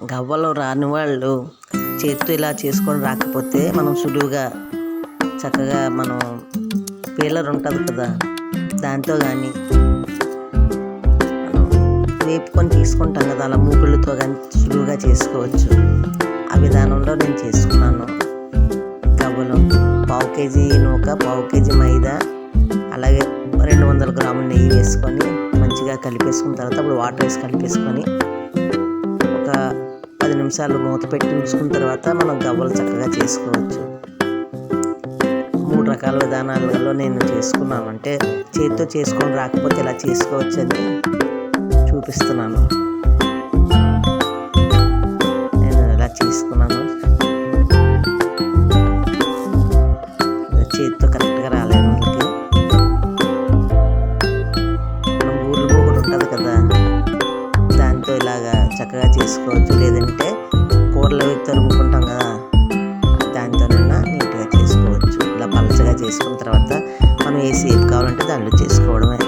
గవ్వలు రాని వాళ్ళు చేతితో ఇలా చేసుకొని రాకపోతే మనం సులువుగా చక్కగా మనం పీలర్ ఉంటుంది కదా, దాంతో కానీ మనం వేపుకొని తీసుకుంటాం కదా, అలా మూకుళ్ళతో కానీ సులువుగా చేసుకోవచ్చు. ఆ విధానంలో నేను చేసుకున్నాను. గవ్వలు 1/2 కేజీ నూక, 1/2 కేజీ మైదా, అలాగే 200 గ్రాముల నెయ్యి వేసుకొని మంచిగా కలిపేసుకున్న తర్వాత అప్పుడు వాటర్ వేసి కలిపేసుకొని ఒక 10 నిమిషాలు మూత పెట్టి ఉంచుకున్న తర్వాత మనం గవ్వలు చక్కగా చేసుకోవచ్చు. 3 రకాల విధానాలలో నేను చేసుకున్నాను. అంటే చేతితో చేసుకొని రాకపోతే ఇలా చేసుకోవచ్చు అని చూపిస్తున్నాను. నేను ఇలా చేసుకున్నాను. చేతితో కరెక్ట్గా రాలేదు వాళ్ళకి. మనం ఊర్లు కూడా ఉంటుంది కదా, దాంతో ఇలాగా చక్కగా చేసుకోవచ్చు. లేదంటే కూరలు తరుముకుంటాం కదా, దాంతోనైనా నీట్గా చేసుకోవచ్చు. ఇలా పలచగా చేసుకున్న తర్వాత మనం ఏ షేప్ కావాలంటే దాంట్లో చేసుకోవడమే.